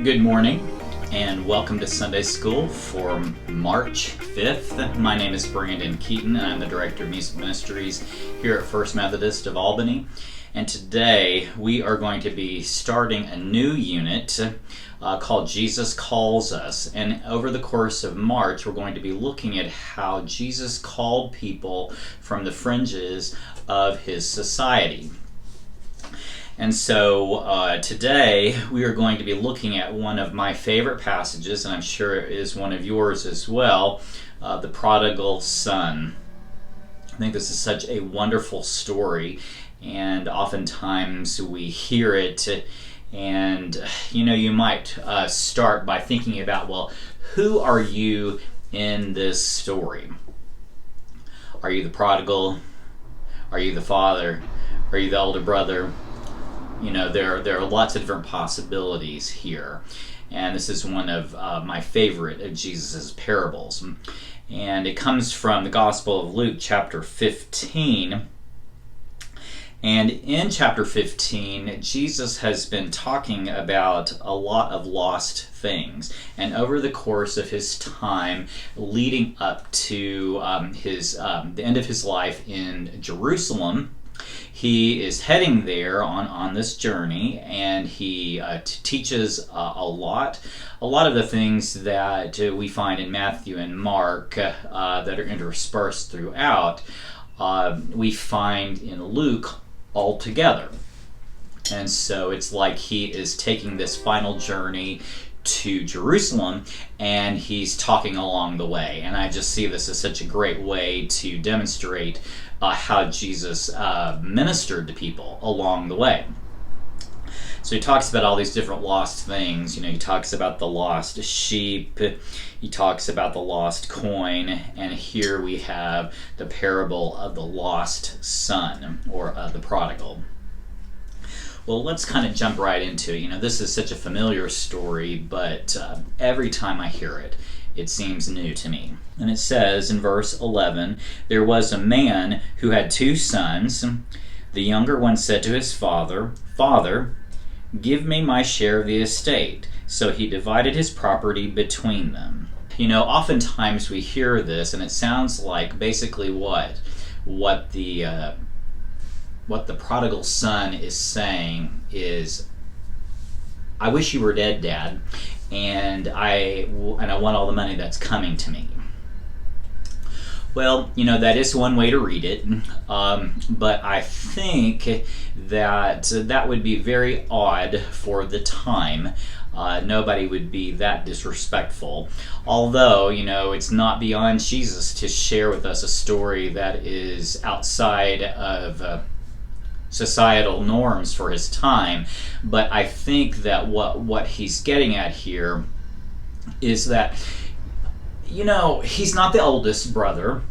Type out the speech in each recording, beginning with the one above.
Good morning and welcome to Sunday School for March 5th. My name is Brandon Keaton and I'm the Director of Music Ministries here at First Methodist of Albany. And today we are going to be starting a new unit called Jesus Calls Us. And over the course of March we're going to be looking at how Jesus called people from the fringes of his society. And so today we are going to be looking at one of my favorite passages, and I'm sure it is one of yours as well, the prodigal son. I think this is such a wonderful story, and oftentimes we hear it, and you might start by thinking about, well, who are you in this story? Are you the prodigal? Are you the father? Are you the older brother? There are lots of different possibilities here, and this is one of my favorite of Jesus' parables, and it comes from the Gospel of Luke chapter 15. And in chapter 15 Jesus has been talking about a lot of lost things, and over the course of his time leading up to the end of his life in Jerusalem, he is heading there on this journey, and he teaches a lot of the things that we find in Matthew and Mark that are interspersed throughout, we find in Luke all together. And so it's like he is taking this final journey to Jerusalem and he's talking along the way, and I just see this as such a great way to demonstrate how Jesus ministered to people along the way. So he talks about all these different lost things. He talks about the lost sheep, he talks about the lost coin, and here we have the parable of the lost son, or the prodigal. Well, let's kind of jump right into it. This is such a familiar story, but every time I hear it, it seems new to me. And it says in verse 11, "There was a man who had 2 sons. The younger one said to his father, 'Father, give me my share of the estate.' So he divided his property between them." Oftentimes we hear this, and it sounds like basically what the prodigal son is saying is, "I wish you were dead, Dad, and I want all the money that's coming to me." Well, that is one way to read it, but I think that would be very odd for the time. Nobody would be that disrespectful. Although, it's not beyond Jesus to share with us a story that is outside of societal norms for his time. But I think that what he's getting at here is that he's not the oldest brother,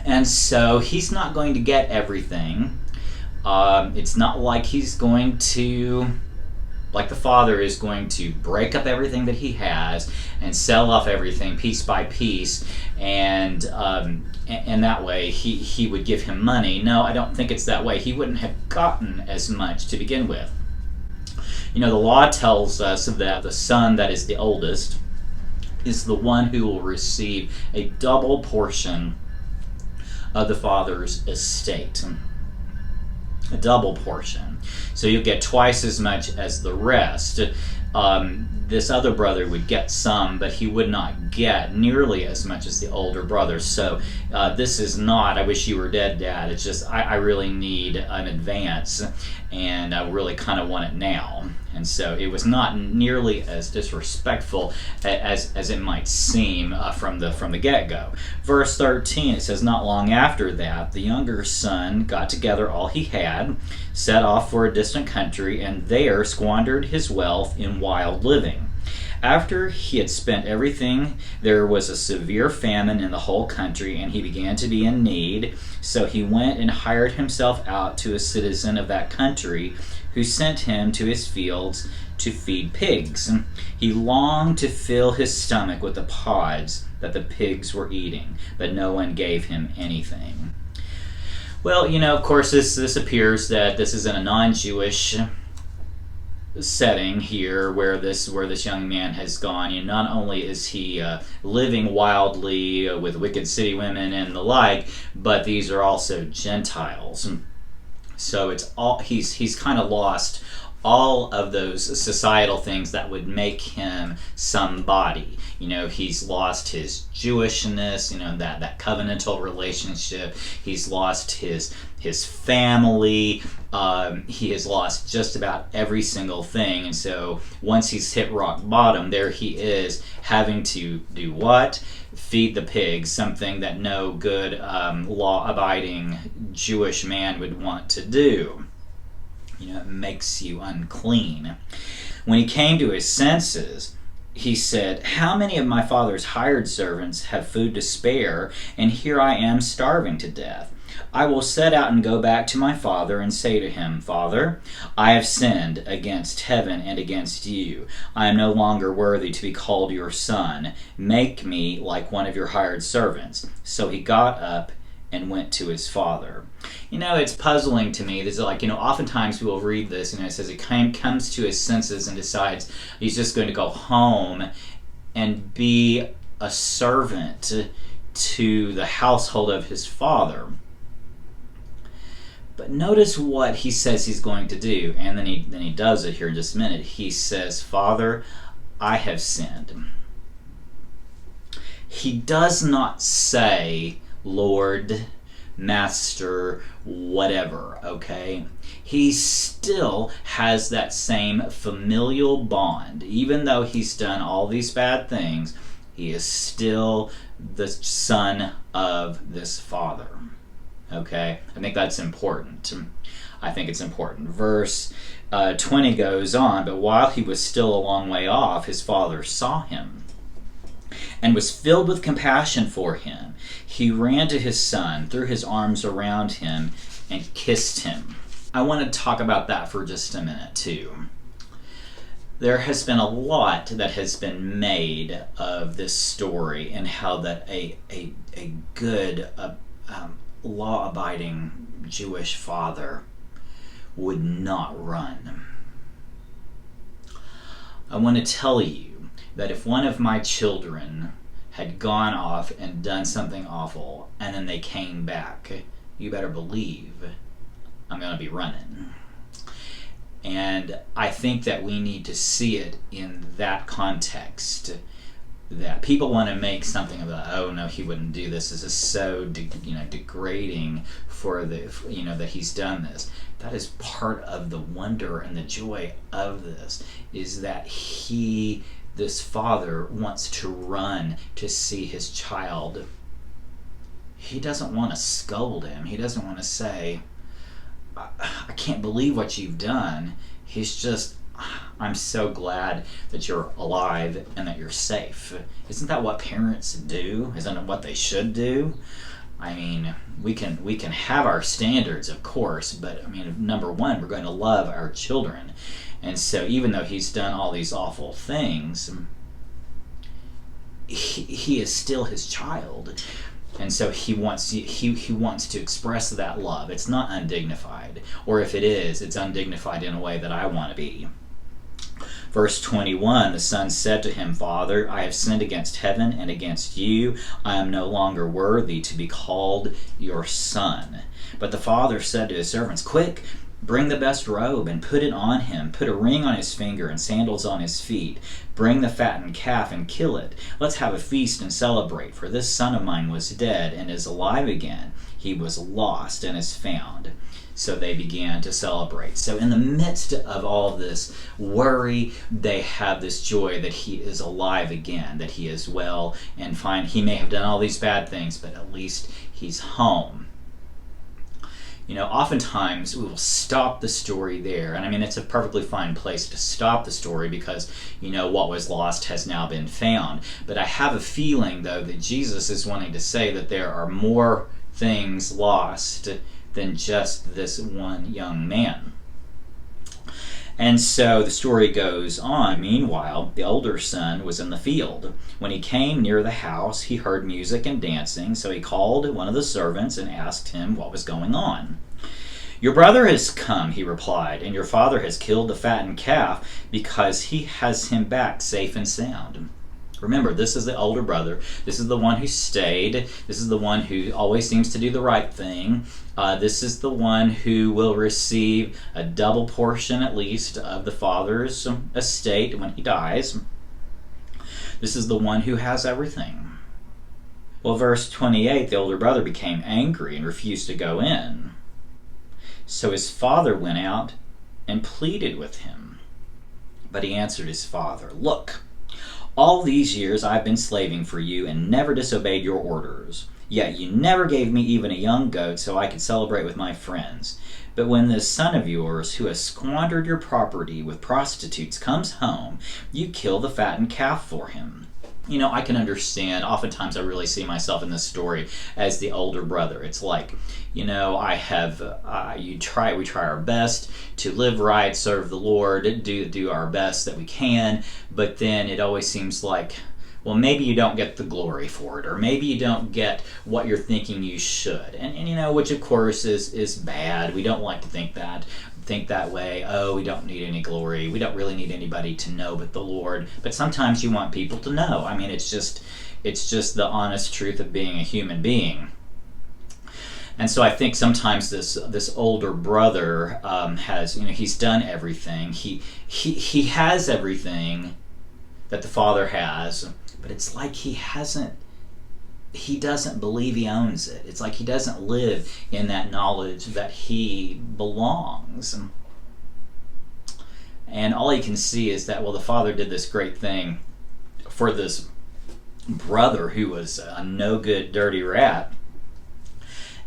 and so he's not going to get everything. It's not like he's going to, like the father is going to break up everything that he has and sell off everything piece by piece, and that way he would give him money. No, I don't think it's that way. He wouldn't have gotten as much to begin with. The law tells us that the son that is the oldest is the one who will receive a double portion of the father's estate. A double portion. So you'll get twice as much as the rest. This other brother would get some, but he would not get nearly as much as the older brother. So this is not, "I wish you were dead, Dad." It's just, I really need an advance, and I really kind of want it now. And so it was not nearly as disrespectful as it might seem from the get-go. Verse 13, it says, "Not long after that, the younger son got together all he had, set off for a distant country, and there squandered his wealth in wild living. After he had spent everything, there was a severe famine in the whole country, and he began to be in need. So he went and hired himself out to a citizen of that country, who sent him to his fields to feed pigs. He longed to fill his stomach with the pods that the pigs were eating, but no one gave him anything." Well, of course, this appears that this is in a non-Jewish setting here where this young man has gone. Not only is he living wildly with wicked city women and the like, but these are also Gentiles. So it's all he's kind of lost all of those societal things that would make him somebody. He's lost his Jewishness, that covenantal relationship. He's lost his family. He has lost just about every single thing. And so once he's hit rock bottom, there he is having to do what? Feed the pigs, something that no good law-abiding Jewish man would want to do. It makes you unclean. When he came to his senses, he said, "How many of my father's hired servants have food to spare, and here I am starving to death? I will set out and go back to my father and say to him, 'Father, I have sinned against heaven and against you. I am no longer worthy to be called your son. Make me like one of your hired servants.' So he got up and went to his father." It's puzzling to me. There's oftentimes we will read this, it says he comes to his senses and decides he's just going to go home and be a servant to the household of his father. But notice what he says he's going to do, and then he does it here in just a minute. He says, "Father, I have sinned." He does not say, "Lord, Master, whatever," okay? He still has that same familial bond. Even though he's done all these bad things, he is still the son of this father. Okay? I think that's important. I think it's important. Verse 20 goes on, "But while he was still a long way off, his father saw him and was filled with compassion for him. He ran to his son, threw his arms around him, and kissed him." I want to talk about that for just a minute, too. There has been a lot that has been made of this story and how that a good, law-abiding Jewish father would not run. I want to tell you that if one of my children had gone off and done something awful and then they came back, you better believe I'm going to be running. And I think that we need to see it in that context, that people want to make something about, "Oh no, he wouldn't do this. This is so degrading for that he's done this." That is part of the wonder and the joy of this, is that this father wants to run to see his child. He doesn't want to scold him. He doesn't want to say, "I can't believe what you've done." He's just, "I'm so glad that you're alive and that you're safe." Isn't that what parents do? Isn't it what they should do? I mean, we can have our standards, of course, but number one, we're going to love our children. And so even though he's done all these awful things, he is still his child. And so he wants to express that love. It's not undignified. Or if it is, it's undignified in a way that I want to be. Verse 21, the son said to him, "Father, I have sinned against heaven and against you. I am no longer worthy to be called your son." But the father said to his servants, "Quick, bring the best robe and put it on him. Put a ring on his finger and sandals on his feet. Bring the fattened calf and kill it. Let's have a feast and celebrate, for this son of mine was dead and is alive again. He was lost and is found." So they began to celebrate. So in the midst of all this worry, they have this joy that he is alive again, that he is well and fine. He may have done all these bad things, but at least he's home. Oftentimes we will stop the story there. And it's a perfectly fine place to stop the story because, what was lost has now been found. But I have a feeling, though, that Jesus is wanting to say that there are more things lost than just this one young man. And so the story goes on. Meanwhile, the older son was in the field. When he came near the house, he heard music and dancing, so he called one of the servants and asked him what was going on. "Your brother has come," he replied, "and your father has killed the fattened calf because he has him back safe and sound." Remember, this is the older brother. This is the one who stayed. This is the one who always seems to do the right thing. This is the one who will receive a double portion, at least, of the father's estate when he dies. This is the one who has everything. Well, verse 28, the older brother became angry and refused to go in. So his father went out and pleaded with him. But he answered his father, "Look, all these years I've been slaving for you and never disobeyed your orders. Yet you never gave me even a young goat so I could celebrate with my friends. But when this son of yours, who has squandered your property with prostitutes, comes home, you kill the fattened calf for him." You know, I can understand. Oftentimes I really see myself in this story as the older brother. It's like, you know, we try our best to live right, serve the Lord, do our best that we can, but then it always seems like, well, maybe you don't get the glory for it, or maybe you don't get what you're thinking you should. And you know, which of course is bad. We don't like to think that way. Oh, we don't need any glory. We don't really need anybody to know but the Lord. But sometimes you want people to know. I mean, it's just the honest truth of being a human being. And so I think sometimes this older brother has, you know, he's done everything. He has everything that the father has, but it's like he doesn't believe he owns it. It's like he doesn't live in that knowledge that he belongs. And all he can see is that, well, the father did this great thing for this brother who was a no good, dirty rat.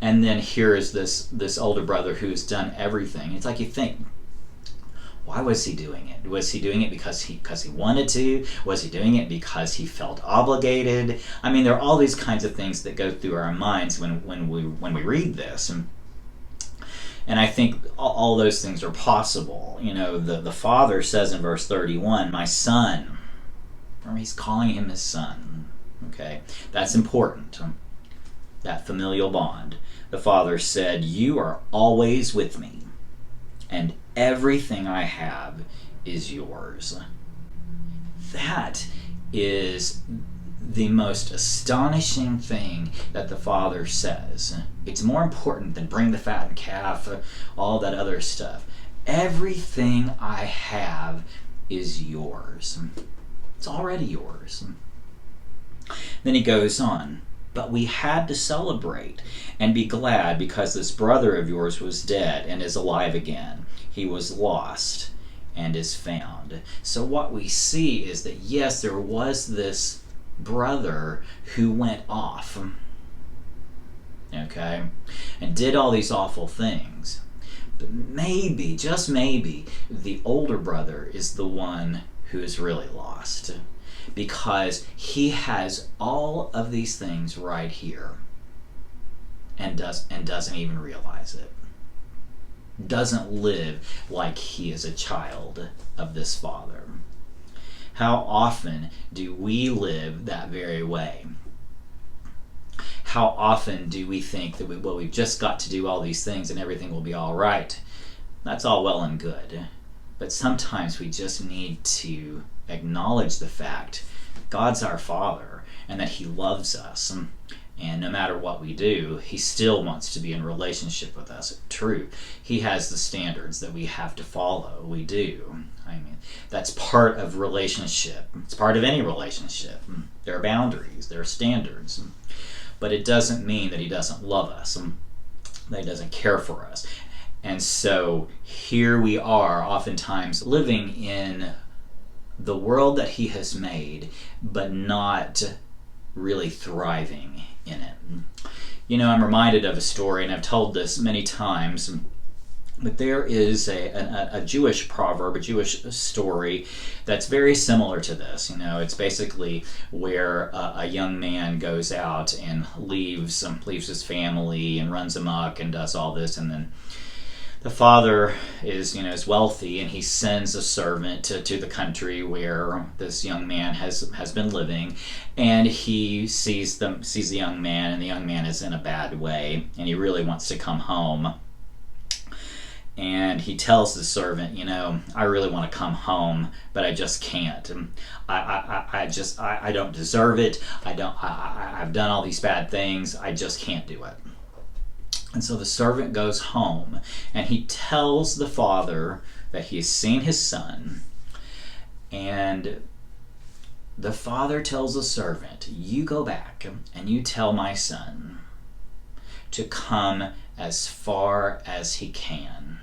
And then here is this older brother who's done everything. It's like you think, why was he doing it? Was he doing it because he wanted to? Was he doing it because he felt obligated? I mean, there are all these kinds of things that go through our minds when we read this. And I think all those things are possible. You know, the father says in verse 31, "My son." Remember, he's calling him his son. Okay, that's important. That familial bond. The father said, "You are always with me, and everything I have is yours." That is the most astonishing thing that the father says. It's more important than bring the fattened calf, all that other stuff. Everything I have is yours. It's already yours. Then he goes on, "But we had to celebrate and be glad because this brother of yours was dead and is alive again. He was lost and is found." So what we see is that, yes, there was this brother who went off, okay, and did all these awful things. But maybe, just maybe, the older brother is the one who is really lost, because he has all of these things right here and doesn't even realize it. Doesn't live like he is a child of this father. How often do we live that very way? How often do we think that we've just got to do all these things and everything will be all right? That's all well and good. But sometimes we just need to acknowledge the fact God's our Father and that He loves us. And no matter what we do, He still wants to be in relationship with us. True, He has the standards that we have to follow. We do. I mean, that's part of relationship. It's part of any relationship. There are boundaries. There are standards. But it doesn't mean that He doesn't love us, that He doesn't care for us. And so here we are, oftentimes living in the world that He has made, but not really thriving in it. You know, I'm reminded of a story, and I've told this many times, but there is a Jewish proverb, a Jewish story that's very similar to this. You know, it's basically where a young man goes out and leaves his family and runs amok and does all this, and then the father is wealthy, and he sends a servant to the country where this young man has been living, and he sees the young man, and the young man is in a bad way, and he really wants to come home. And he tells the servant, I really want to come home, but I just can't. I don't deserve it. I've done all these bad things. I just can't do it. And so the servant goes home and he tells the father that he's seen his son. And the father tells the servant, you go back and you tell my son to come as far as he can,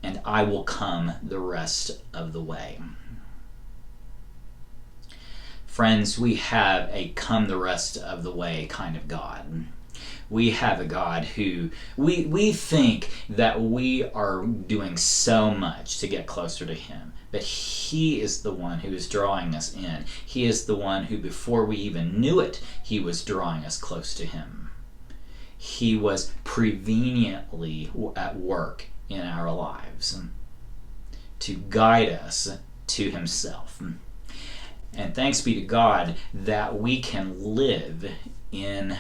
and I will come the rest of the way. Friends, we have a come the rest of the way kind of God. We have a God who we think that we are doing so much to get closer to him, but he is the one who is drawing us in. He is the one who, before we even knew it, he was drawing us close to him. He was preveniently at work in our lives to guide us to himself. And thanks be to God that we can live in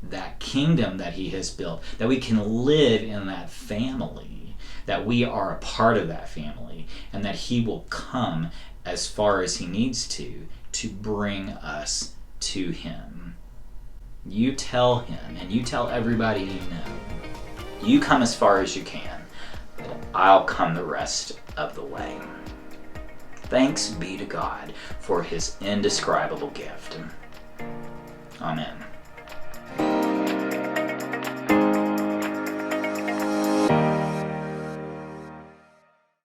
that kingdom that he has built, that we can live in that family, that we are a part of that family, and that he will come as far as he needs to bring us to him. You tell him, and you tell everybody you know, you come as far as you can, but I'll come the rest of the way. Thanks be to God for his indescribable gift. Amen.